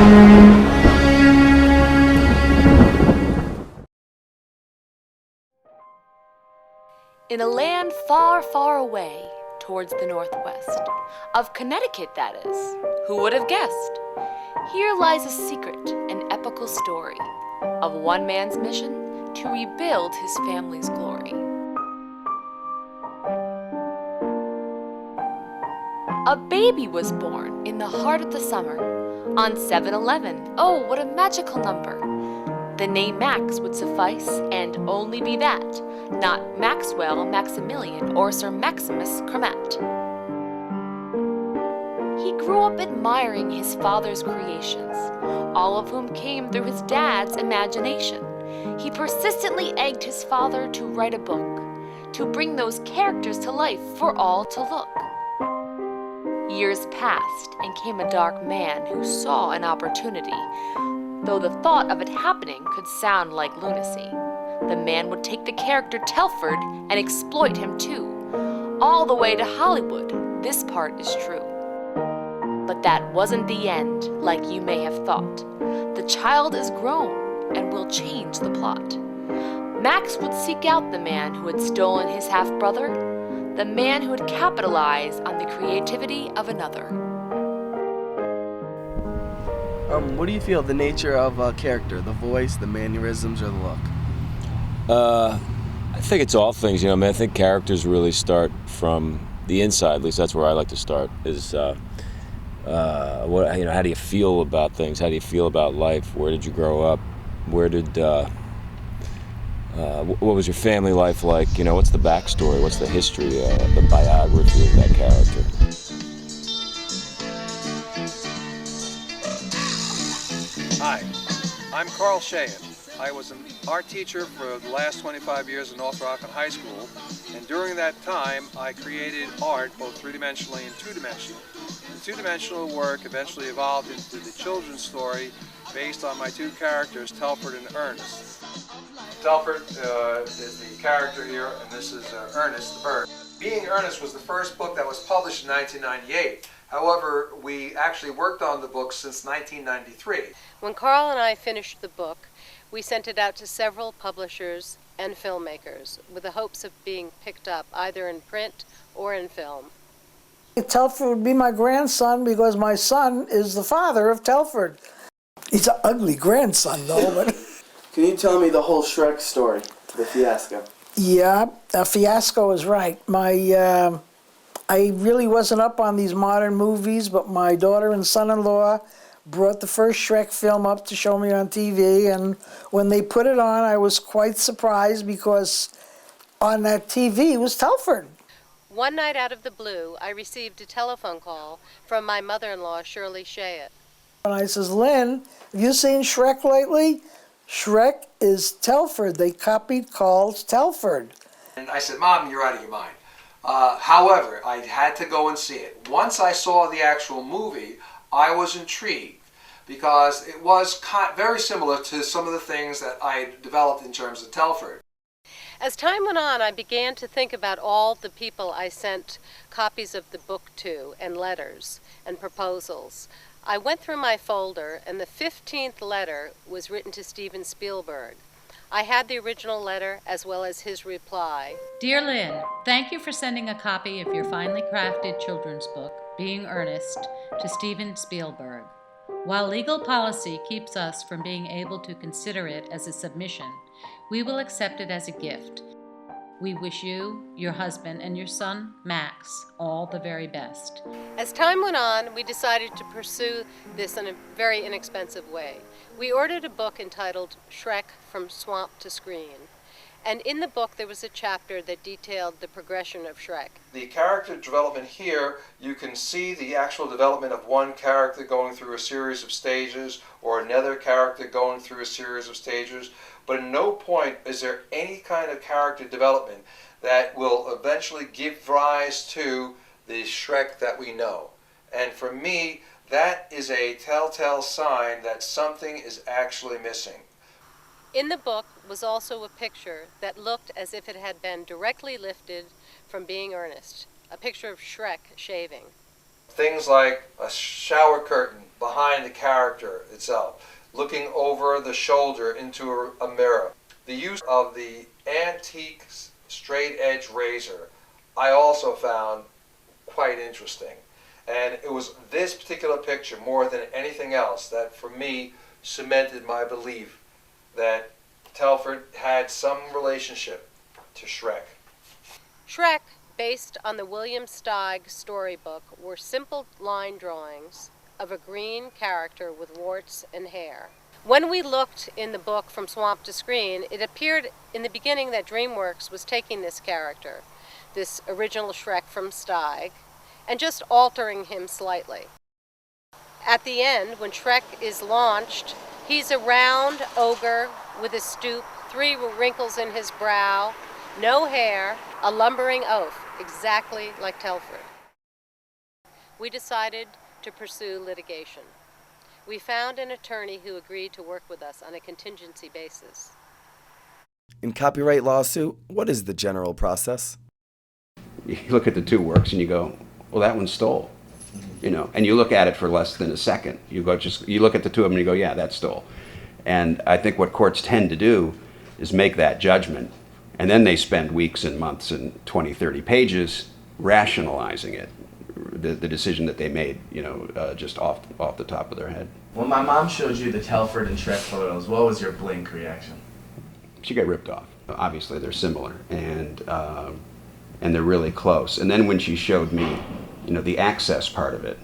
In a land far, far away, towards the northwest, of Connecticut, that is, who would have guessed? Here lies a secret, an epical story of one man's mission to rebuild his family's glory. A baby was born in the heart of the summer on 7/11. Oh, what a magical number! The name Max would suffice and only be that, not Maxwell, Maximilian, or Sir Maximus Cramat. He grew up admiring his father's creations, all of whom came through his dad's imagination. He persistently egged his father to write a book, to bring those characters to life for all to look. Years passed and came a dark man who saw an opportunity, though the thought of it happening could sound like lunacy. The man would take the character Telford and exploit him too, all the way to Hollywood. This part is true. But that wasn't the end, like you may have thought. The child is grown and will change the plot. Max would seek out the man who had stolen his half-brother, the man who had capitalized on the creativity of another. What do you feel the nature of a character, the voice, the mannerisms, or the look? I think it's all things, I think characters really start from the inside, at least that's where I like to start, is how do you feel about things? How do you feel about life? Where did you grow up? What was your family life like? What's the backstory? What's the history, the biography of that character? Hi, I'm Carl Chaiet. I was an art teacher for the last 25 years in North Rockland High School, and during that time I created art both three-dimensionally and two-dimensionally. The two-dimensional work eventually evolved into the children's story based on my two characters, Telford and Ernest. Telford is the character here, and this is Ernest the bird. Being Ernest was the first book that was published in 1998. However, we actually worked on the book since 1993. When Carl and I finished the book, we sent it out to several publishers and filmmakers with the hopes of being picked up either in print or in film. Telford would be my grandson because my son is the father of Telford. He's an ugly grandson, though. But Can you tell me the whole Shrek story, the fiasco? yeah, a fiasco is right. I really wasn't up on these modern movies, but my daughter and son-in-law brought the first Shrek film up to show me on TV, and when they put it on, I was quite surprised because on that TV was Telford. One night out of the blue, I received a telephone call from my mother-in-law, Shirley Chaiet. And I says, Lynn, have you seen Shrek lately? Shrek is Telford. They copied Carl's Telford. And I said, Mom, you're out of your mind. However, I had to go and see it. Once I saw the actual movie, I was intrigued because it was very similar to some of the things that I developed in terms of Telford. As time went on, I began to think about all the people I sent copies of the book to, and letters and proposals. I went through my folder, and the 15th letter was written to Steven Spielberg. I had the original letter as well as his reply. Dear Lynn, thank you for sending a copy of your finely crafted children's book, Being Ernest, to Steven Spielberg. While legal policy keeps us from being able to consider it as a submission, we will accept it as a gift. We wish you, your husband, and your son, Max, all the very best. As time went on, we decided to pursue this in a very inexpensive way. We ordered a book entitled Shrek from Swamp to Screen. And in the book there was a chapter that detailed the progression of Shrek. The character development here, you can see the actual development of one character going through a series of stages or another character going through a series of stages, but at no point is there any kind of character development that will eventually give rise to the Shrek that we know. And for me, that is a telltale sign that something is actually missing. In the book was also a picture that looked as if it had been directly lifted from Being Ernest, a picture of Shrek shaving. Things like a shower curtain behind the character itself, looking over the shoulder into a mirror. The use of the antique straight edge razor I also found quite interesting. And it was this particular picture more than anything else that for me cemented my belief that Telford had some relationship to Shrek. Shrek, based on the William Steig storybook, were simple line drawings of a green character with warts and hair. When we looked in the book From Swamp to Screen, it appeared in the beginning that DreamWorks was taking this character, this original Shrek from Steig, and just altering him slightly. At the end, when Shrek is launched, he's a round ogre with a stoop, 3 wrinkles in his brow, no hair, a lumbering oaf, exactly like Telford. We decided to pursue litigation. We found an attorney who agreed to work with us on a contingency basis. In copyright lawsuit, what is the general process? You look at the 2 works and you go, well, that one stole, and you look at it for less than a second. You look at the 2 of them and you go, yeah, that stole. And I think what courts tend to do is make that judgment, and then they spend weeks and months and 20, 30 pages rationalizing it, the decision that they made, just off the top of their head. When my mom showed you the Telford and Shrek photos, what was your blink reaction? She got ripped off. Obviously, they're similar, and they're really close. And then when she showed me, the access part of it,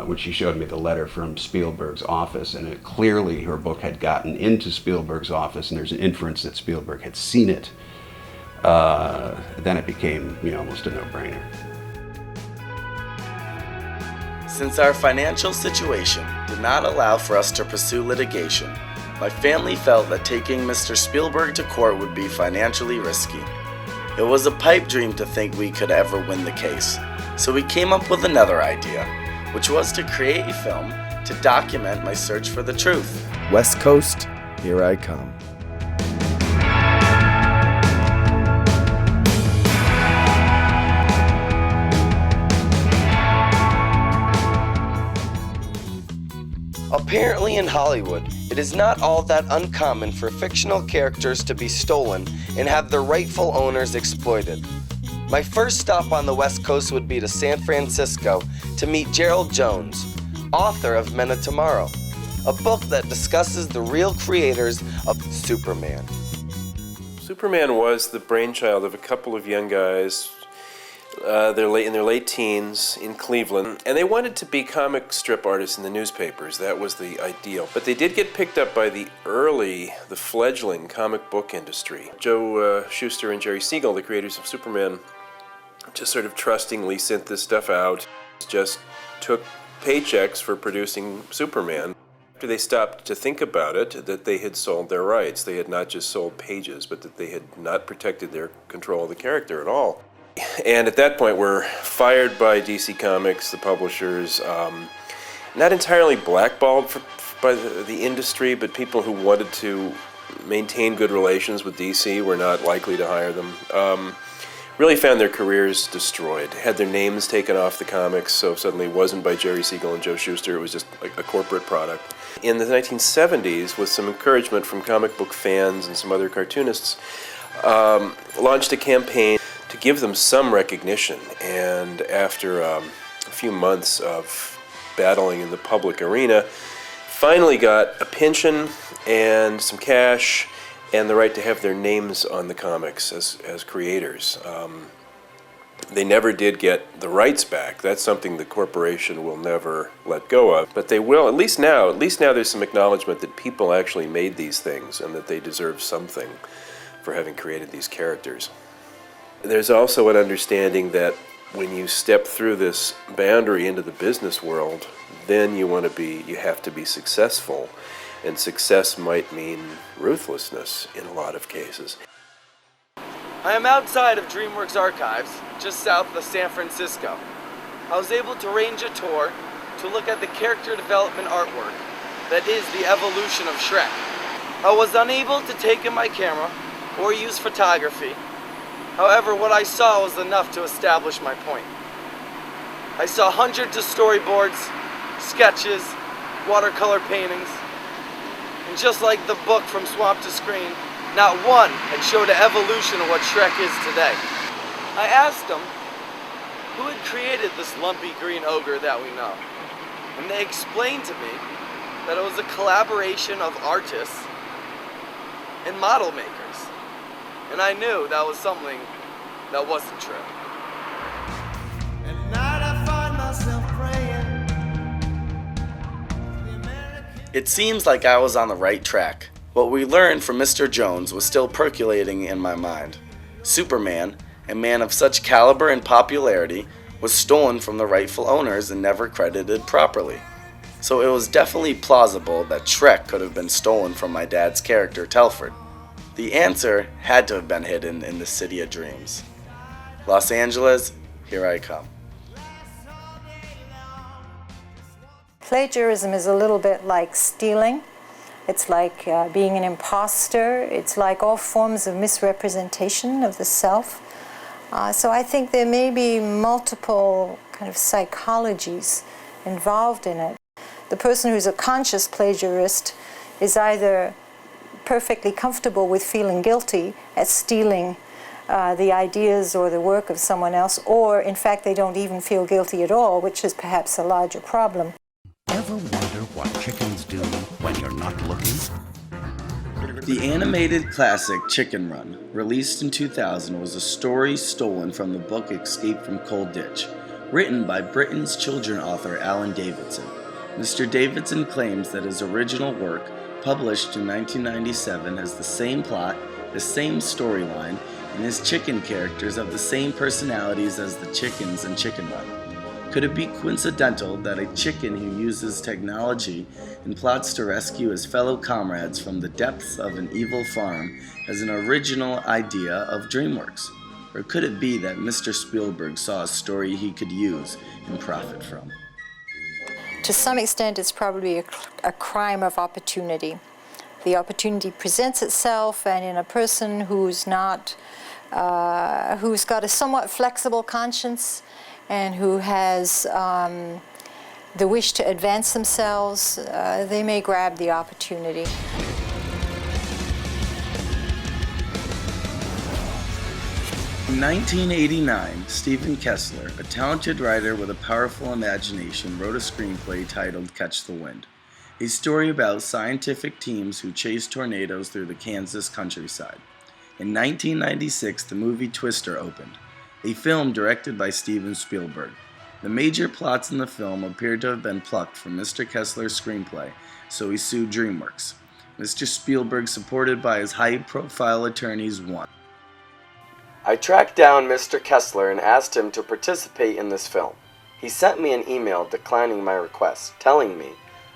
when she showed me the letter from Spielberg's office, and it clearly her book had gotten into Spielberg's office, and there's an inference that Spielberg had seen it, then it became, almost a no-brainer. Since our financial situation did not allow for us to pursue litigation, my family felt that taking Mr. Spielberg to court would be financially risky. It was a pipe dream to think we could ever win the case, so we came up with another idea, which was to create a film to document my search for the truth. West Coast, here I come. Apparently in Hollywood, it is not all that uncommon for fictional characters to be stolen and have their rightful owners exploited. My first stop on the West Coast would be to San Francisco to meet Gerald Jones, author of Men of Tomorrow, a book that discusses the real creators of Superman. Superman was the brainchild of a couple of young guys. They're in their late teens in Cleveland, and they wanted to be comic strip artists in the newspapers. That was the ideal. But they did get picked up by the fledgling comic book industry. Joe Shuster and Jerry Siegel, the creators of Superman, just sort of trustingly sent this stuff out, just took paychecks for producing Superman. After they stopped to think about it, that they had sold their rights. They had not just sold pages, but that they had not protected their control of the character at all. And at that point, we're fired by DC Comics, the publishers, not entirely blackballed by the industry, but people who wanted to maintain good relations with DC were not likely to hire them. Really found their careers destroyed, had their names taken off the comics, so suddenly it wasn't by Jerry Siegel and Joe Shuster, it was just like a corporate product. In the 1970s, with some encouragement from comic book fans and some other cartoonists, launched a campaign to give them some recognition, and after a few months of battling in the public arena, finally got a pension and some cash and the right to have their names on the comics as creators. They never did get the rights back. That's something the corporation will never let go of, but they will, at least now there's some acknowledgement that people actually made these things and that they deserve something for having created these characters. There's also an understanding that when you step through this boundary into the business world, then you have to be successful, and success might mean ruthlessness in a lot of cases. I am outside of DreamWorks Archives, just south of San Francisco. I was able to arrange a tour to look at the character development artwork that is the evolution of Shrek. I was unable to take in my camera or use photography. However, what I saw was enough to establish my point. I saw hundreds of storyboards, sketches, watercolor paintings. And just like the book From Swamp to Screen, not one had showed an evolution of what Shrek is today. I asked them who had created this lumpy green ogre that we know. And they explained to me that it was a collaboration of artists and model makers. And I knew that was something that wasn't true. It seems like I was on the right track. What we learned from Mr. Jones was still percolating in my mind. Superman, a man of such caliber and popularity, was stolen from the rightful owners and never credited properly. So it was definitely plausible that Shrek could have been stolen from my dad's character, Telford. The answer had to have been hidden in the City of Dreams. Los Angeles, here I come. Plagiarism is a little bit like stealing. It's like being an imposter. It's like all forms of misrepresentation of the self. So I think there may be multiple kind of psychologies involved in it. The person who's a conscious plagiarist is either perfectly comfortable with feeling guilty at stealing the ideas or the work of someone else, or in fact they don't even feel guilty at all, which is perhaps a larger problem. Ever wonder what chickens do when you're not looking? The animated classic Chicken Run, released in 2000, was a story stolen from the book Escape from Cold Ditch, written by Britain's children's author Alan Davidson. Mr. Davidson claims that his original work, published in 1997, has the same plot, the same storyline, and his chicken characters have the same personalities as the chickens in Chicken Run. Could it be coincidental that a chicken who uses technology and plots to rescue his fellow comrades from the depths of an evil farm has an original idea of DreamWorks? Or could it be that Mr. Spielberg saw a story he could use and profit from? To some extent, it's probably a crime of opportunity. The opportunity presents itself, and in a person who's got a somewhat flexible conscience and who has the wish to advance themselves, they may grab the opportunity. In 1989, Stephen Kessler, a talented writer with a powerful imagination, wrote a screenplay titled Catch the Wind, a story about scientific teams who chase tornadoes through the Kansas countryside. In 1996, the movie Twister opened, a film directed by Steven Spielberg. The major plots in the film appeared to have been plucked from Mr. Kessler's screenplay, so he sued DreamWorks. Mr. Spielberg, supported by his high-profile attorneys, won. I tracked down Mr. Kessler and asked him to participate in this film. He sent me an email declining my request, telling me,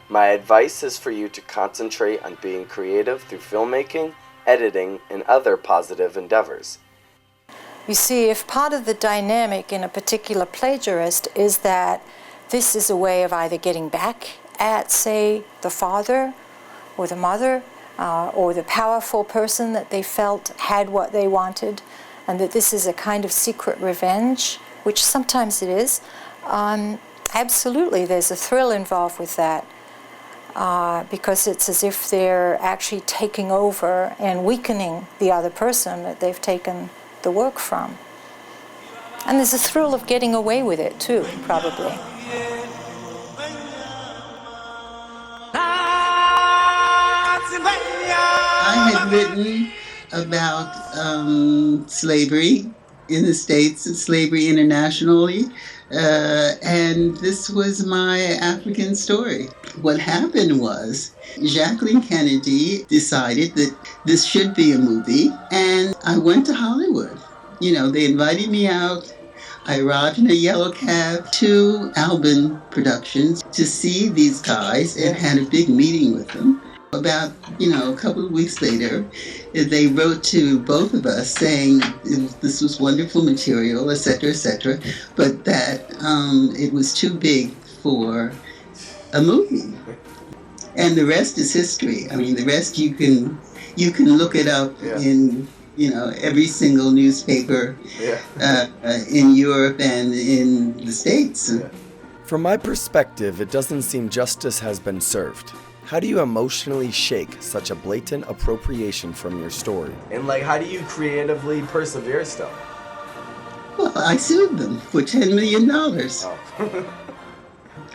"My advice is for you to concentrate on being creative through filmmaking, editing, and other positive endeavors." You see, if part of the dynamic in a particular plagiarist is that this is a way of either getting back at, say, the father or the mother or the powerful person that they felt had what they wanted, and that this is a kind of secret revenge, which sometimes it is, absolutely there's a thrill involved with that. Because it's as if they're actually taking over and weakening the other person that they've taken the work from. And there's a thrill of getting away with it too, probably. I had written about slavery in the States and slavery internationally, and this was my African story. What happened was Jacqueline Kennedy decided that this should be a movie, and I went to Hollywood. You know, they invited me out. I arrived in a yellow cab to Albin Productions to see these guys and had a big meeting with them. About, a couple of weeks later, they wrote to both of us saying this was wonderful material, etc., but that it was too big for a movie. And the rest is history. I mean, the rest you can look it up in every single newspaper in Europe and in the States. From my perspective, it doesn't seem justice has been served. How do you emotionally shake such a blatant appropriation from your story? And how do you creatively persevere still? Well, I sued them for $10 million. Oh.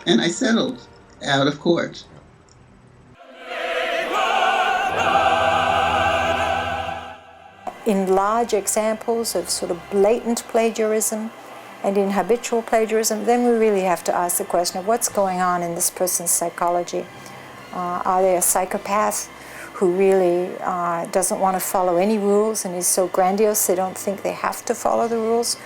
And I settled out of court. In large examples of sort of blatant plagiarism and in habitual plagiarism, then we really have to ask the question of what's going on in this person's psychology. Are they a psychopath who really doesn't want to follow any rules and is so grandiose they don't think they have to follow the rules?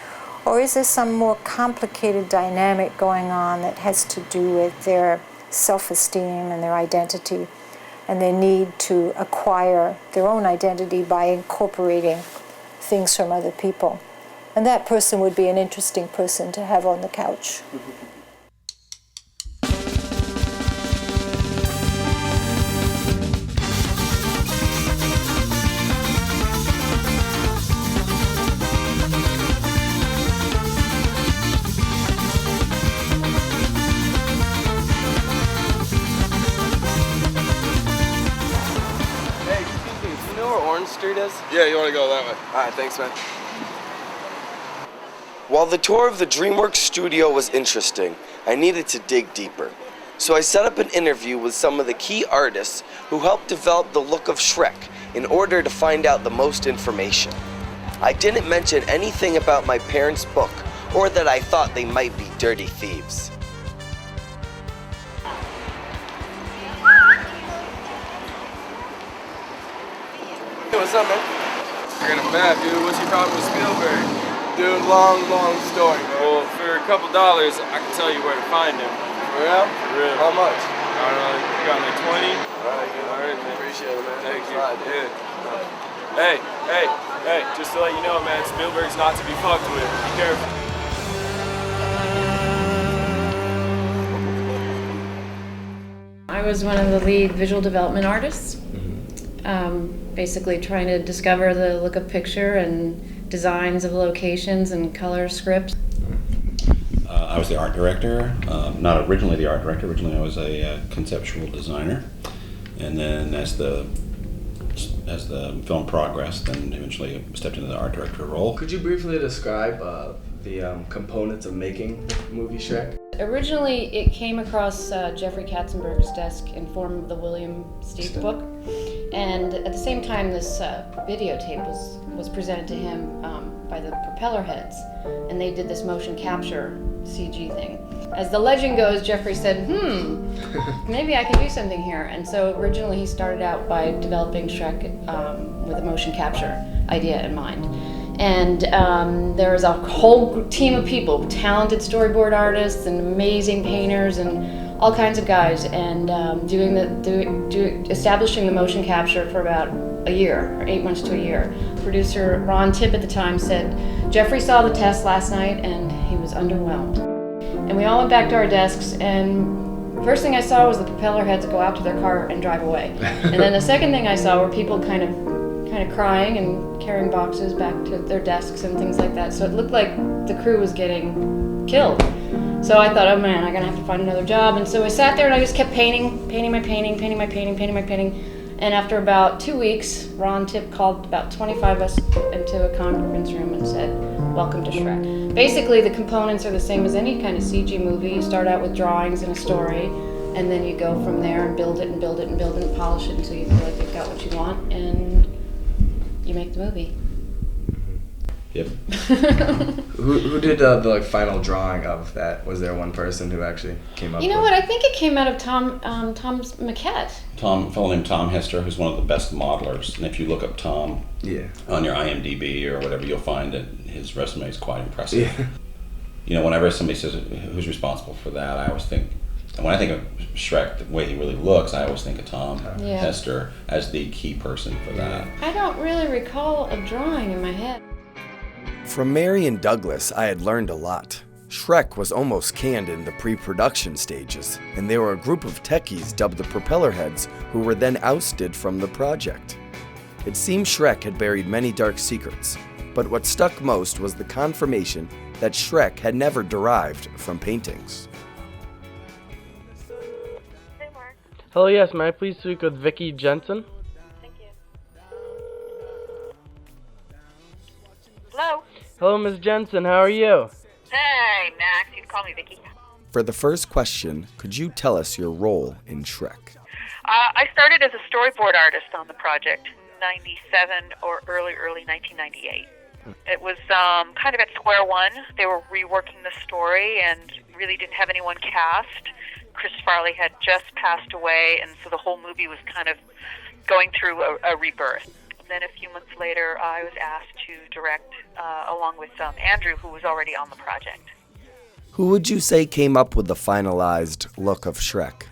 Or is there some more complicated dynamic going on that has to do with their self-esteem and their identity and their need to acquire their own identity by incorporating things from other people? And that person would be an interesting person to have on the couch. Street is? Yeah, you want to go that way. Alright, thanks, man. While the tour of the DreamWorks studio was interesting, I needed to dig deeper. So I set up an interview with some of the key artists who helped develop the look of Shrek in order to find out the most information. I didn't mention anything about my parents' book or that I thought they might be dirty thieves. What's up, man? You're gonna bad, dude. What's your problem with Spielberg? Dude, long story, man. Well, for a couple dollars, I can tell you where to find him. For real? For real. How much? I don't know. You got like 20? Alright, good. Alright, man. Appreciate it, man. Thank you. Yeah. Hey, just to let you know, man, Spielberg's not to be fucked with. Be careful. I was one of the lead visual development artists. Basically trying to discover the look of picture and designs of locations and color scripts. I was the art director, not originally the art director. Originally I was a conceptual designer, and then as the film progressed, then eventually stepped into the art director role. Could you briefly describe the components of making the movie Shrek? Originally, it came across Jeffrey Katzenberg's desk in form of the William Steig book, and at the same time, this videotape was presented to him by the Propeller Heads, and they did this motion capture CG thing. As the legend goes, Jeffrey said, maybe I can do something here, and so originally he started out by developing Shrek with a motion capture idea in mind. And there was a whole team of people, talented storyboard artists and amazing painters and all kinds of guys, and establishing the motion capture for about a year, or 8 months to a year. Producer Ron Tipp at the time said, Jeffrey saw the test last night and he was underwhelmed. And we all went back to our desks, and first thing I saw was the Propeller Heads go out to their car and drive away. And then the second thing I saw were people kind of crying and carrying boxes back to their desks and things like that. So it looked like the crew was getting killed. So I thought, oh man, I'm gonna have to find another job. And so I sat there and I just kept painting my painting. And after about 2 weeks, Ron Tipp called about 25 of us into a conference room and said, welcome to Shrek. Basically, the components are the same as any kind of CG movie. You start out with drawings and a story, and then you go from there and build it and build it and build it and polish it until you feel like you've got what you want, and you make the movie. Yep. Who did the final drawing of that? Was there one person who actually came up with? You know what? I think it came out of Tom's maquette. A fellow named Tom Hester, who's one of the best modelers. And if you look up Tom on your IMDb or whatever, you'll find that his resume is quite impressive. Yeah. You know, whenever somebody says who's responsible for that, I always think, and when I think of Shrek, the way he really looks, I always think of Tom Hester as the key person for that. I don't really recall a drawing in my head. From Mary and Douglas, I had learned a lot. Shrek was almost canned in the pre-production stages, and there were a group of techies dubbed the Propeller Heads who were then ousted from the project. It seemed Shrek had buried many dark secrets, but what stuck most was the confirmation that Shrek had never derived from paintings. Hello, yes, may I please speak with Vicki Jensen? Hello? Hello, Ms. Jensen, how are you? Hey, Max. You can call me Vicky. For the first question, could you tell us your role in Shrek? I started as a storyboard artist on the project in 97 or early 1998. It was kind of at square one. They were reworking the story and really didn't have anyone cast. Chris Farley had just passed away, and so the whole movie was kind of going through a rebirth. And then a few months later, I was asked to direct along with Andrew, who was already on the project. Who would you say came up with the finalized look of Shrek?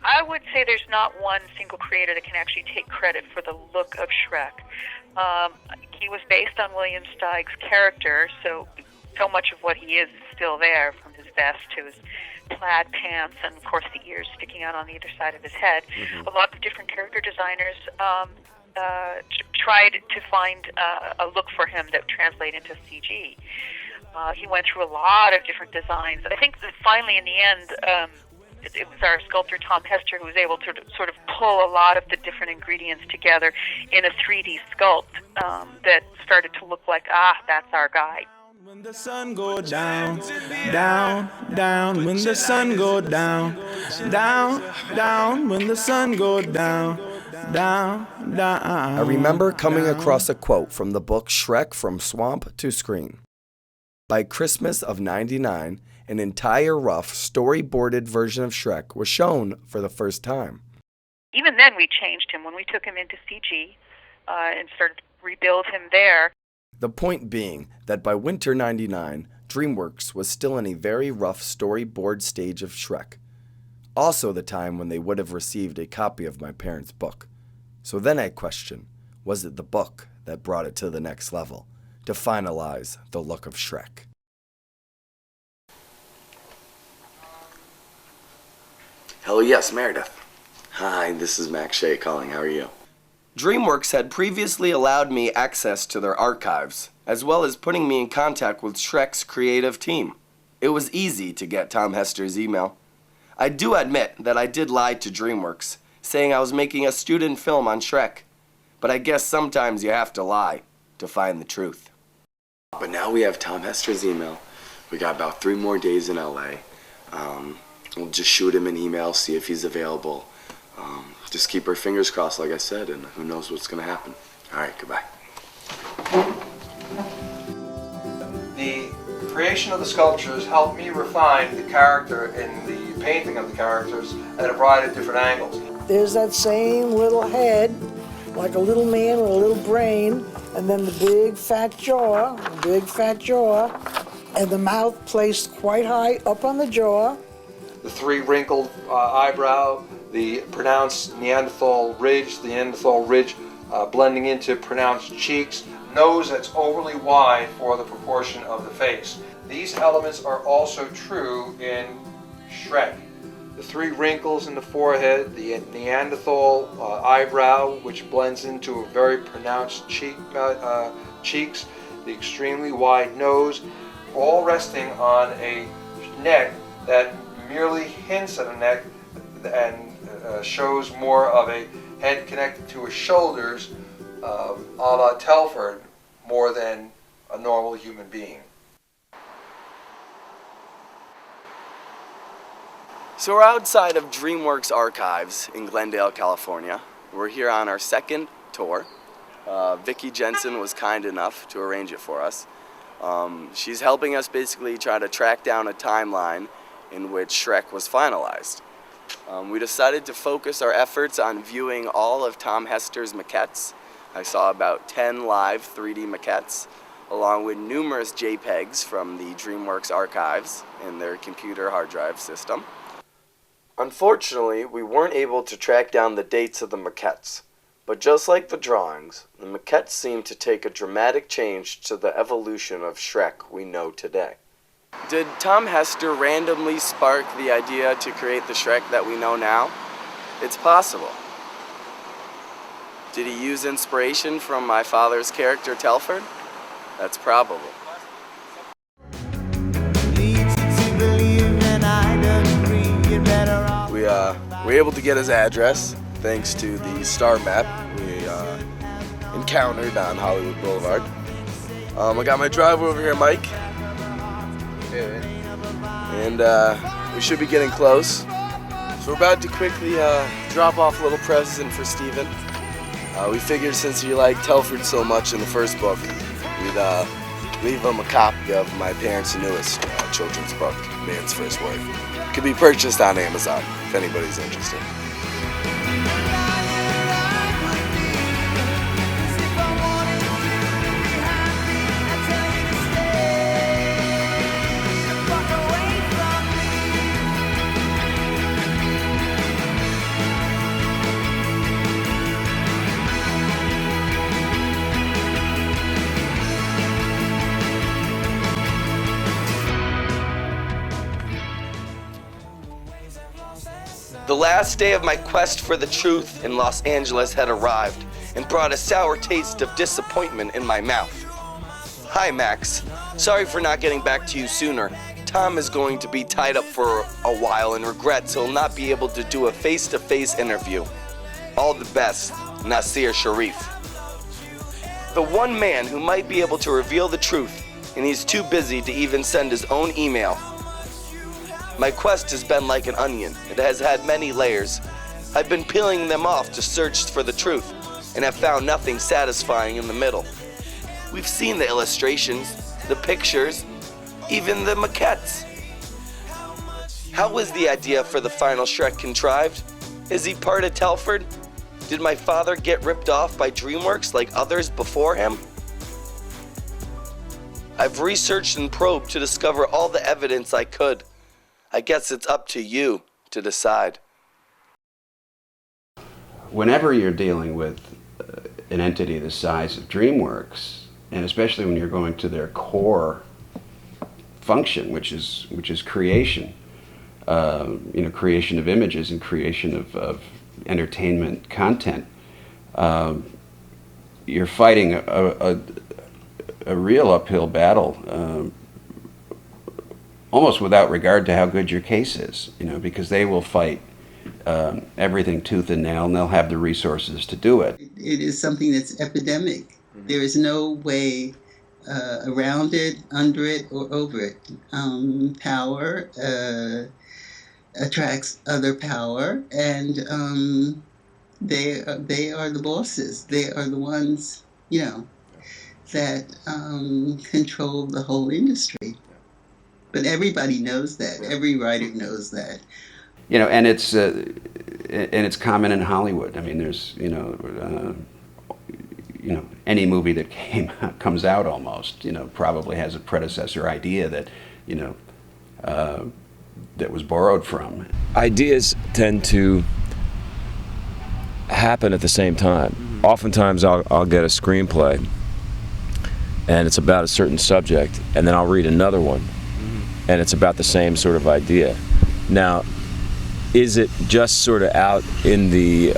I would say there's not one single creator that can actually take credit for the look of Shrek. He was based on William Steig's character, so much of what he is still there, from his vest to his plaid pants and, of course, the ears sticking out on either side of his head. A lot of different character designers tried to find a look for him that would translate into CG. He went through a lot of different designs. I think that finally, in the end, it was our sculptor Tom Hester who was able to sort of pull a lot of the different ingredients together in a 3D sculpt that started to look like, that's our guy. When the sun go down, down, down, when the sun go down, down, down, when the sun go down, down, down. I remember coming across a quote from the book Shrek from Swamp to Screen. By Christmas of '99, an entire rough, storyboarded version of Shrek was shown for the first time. Even then, we changed him when we took him into CG and started to rebuild him there. The point being that by winter '99, DreamWorks was still in a very rough storyboard stage of Shrek. Also the time when they would have received a copy of my parents' book. So then I question, was it the book that brought it to the next level, to finalize the look of Shrek? Hello, yes, Meredith. Hi, this is Max Shea calling. How are you? DreamWorks had previously allowed me access to their archives, as well as putting me in contact with Shrek's creative team. It was easy to get Tom Hester's email. I do admit that I did lie to DreamWorks, saying I was making a student film on Shrek. But I guess sometimes you have to lie to find the truth. But now we have Tom Hester's email. We got about 3 more days in LA. We'll just shoot him an email, see if he's available. Just keep our fingers crossed, like I said, and who knows what's going to happen. All right, goodbye. The creation of the sculptures helped me refine the character in the painting of the characters at a variety of different angles. There's that same little head, like a little man with a little brain, and then the big fat jaw, and the mouth placed quite high up on the jaw. The 3 wrinkled eyebrow, the pronounced Neanderthal ridge, blending into pronounced cheeks, nose that's overly wide for the proportion of the face. These elements are also true in Shrek. The 3 wrinkles in the forehead, the Neanderthal eyebrow, which blends into a very pronounced cheeks, the extremely wide nose, all resting on a neck that merely hints at a neck and shows more of a head connected to his shoulders, a la Telford, more than a normal human being. So we're outside of DreamWorks Archives in Glendale, California. We're here on our second tour. Vicki Jensen was kind enough to arrange it for us. She's helping us basically try to track down a timeline in which Shrek was finalized. We decided to focus our efforts on viewing all of Tom Hester's maquettes. I saw about 10 live 3D maquettes, along with numerous JPEGs from the DreamWorks archives in their computer hard drive system. Unfortunately, we weren't able to track down the dates of the maquettes, but just like the drawings, the maquettes seem to take a dramatic change to the evolution of Shrek we know today. Did Tom Hester randomly spark the idea to create the Shrek that we know now? It's possible. Did he use inspiration from my father's character Telford? That's probable. were able to get his address thanks to the star map we encountered on Hollywood Boulevard. I got my driver over here, Mike. And we should be getting close. So we're about to quickly drop off a little present for Steven. We figured since he liked Telford so much in the first book, we'd leave him a copy of my parents' newest children's book, Man's First Word. It could be purchased on Amazon if anybody's interested. The last day of my quest for the truth in Los Angeles had arrived and brought a sour taste of disappointment in my mouth. Hi, Max. Sorry for not getting back to you sooner. Tom is going to be tied up for a while and regrets he'll not be able to do a face-to-face interview. All the best, Nasir Sharif. The one man who might be able to reveal the truth, and he's too busy to even send his own email. My quest has been like an onion. It has had many layers. I've been peeling them off to search for the truth, and have found nothing satisfying in the middle. We've seen the illustrations, the pictures, even the maquettes. How was the idea for the final Shrek contrived? Is he part of Telford? Did my father get ripped off by DreamWorks like others before him? I've researched and probed to discover all the evidence I could. I guess it's up to you to decide. Whenever you're dealing with an entity the size of DreamWorks, and especially when you're going to their core function, which is creation, creation of images and creation of entertainment content, you're fighting a real uphill battle. Almost without regard to how good your case is, because they will fight everything tooth and nail, and they'll have the resources to do it. It is something that's epidemic. Mm-hmm. There is no way around it, under it, or over it. Power attracts other power, and they are the bosses. They are the ones, that control the whole industry. But everybody knows that. Every writer knows that. And it's common in Hollywood. I mean, there's any movie that comes out almost probably has a predecessor idea that that was borrowed from. Ideas tend to happen at the same time. Mm-hmm. Oftentimes, I'll get a screenplay, and it's about a certain subject, and then I'll read another one. And it's about the same sort of idea. Now, is it just sort of out in the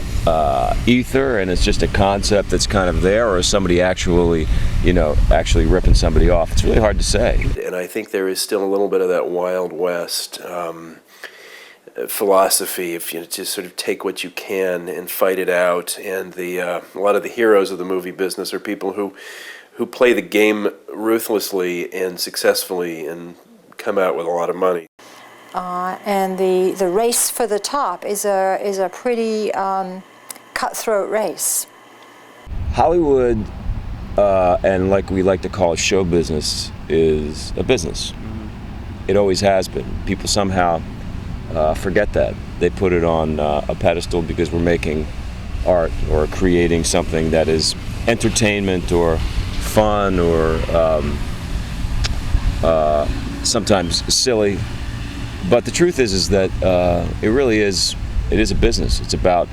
ether and it's just a concept that's kind of there, or is somebody actually ripping somebody off? It's really hard to say. And I think there is still a little bit of that Wild West philosophy, if you just sort of take what you can and fight it out. And a lot of the heroes of the movie business are people who play the game ruthlessly and successfully and come out with a lot of money. And the race for the top is a pretty cutthroat race. Hollywood, and like we like to call it, show business, is a business. Mm-hmm. It always has been. People somehow forget that. They put it on a pedestal because we're making art or creating something that is entertainment or fun or sometimes silly, but the truth is that it really is. It is a business. It's about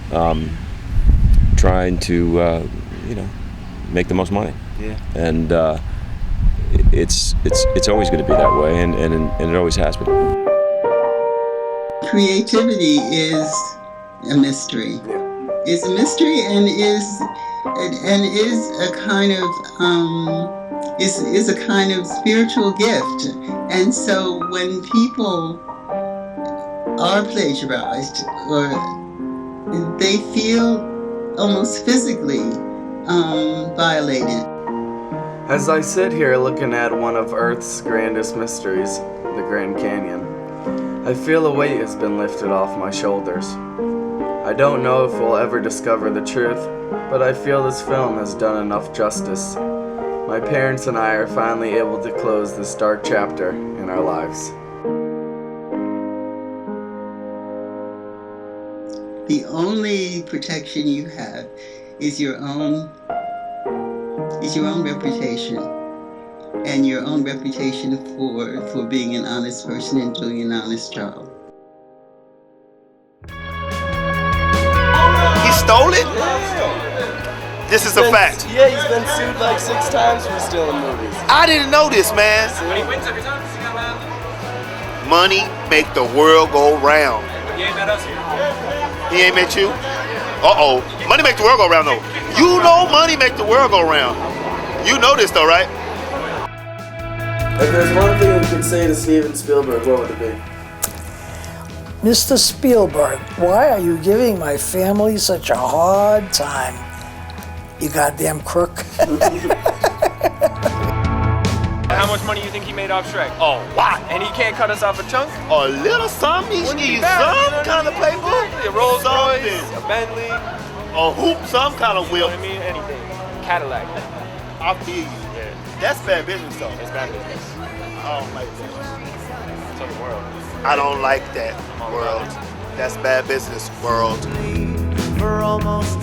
trying to make the most money. Yeah. And it's always going to be that way, and it always has been. Creativity is a mystery. Yeah. It's a mystery, and is a kind of. Is a kind of spiritual gift. And so when people are plagiarized, or they feel almost physically violated. As I sit here looking at one of Earth's grandest mysteries, the Grand Canyon, I feel a weight has been lifted off my shoulders. I don't know if we'll ever discover the truth, but I feel this film has done enough justice. My parents and I are finally able to close this dark chapter in our lives. The only protection you have is your own reputation, and your own reputation for being an honest person and doing an honest job. He stole it? This is a fact. Yeah, he's been sued like 6 times for stealing movies. I didn't know this, man. When he wins every time, Money make the world go round. he ain't met us here. He ain't met you? Uh-oh. Money make the world go round, though. You know money make the world go round. You know this, though, right? If there's one thing we could say to Steven Spielberg, what would it be? Mr. Spielberg, why are you giving my family such a hard time? You goddamn crook. How much money you think he made off Shrek? Oh, what? And he can't cut us off a chunk? A little something. He should give you some kind of paper. A Rolls Royce, a Bentley. A hoop, some kind of You know whip. what I mean? Anything. Cadillac. I feel you. Yeah. That's bad business, though. It's bad business. I don't like that. It's on the world. I don't like that, world. That's bad business, world. For almost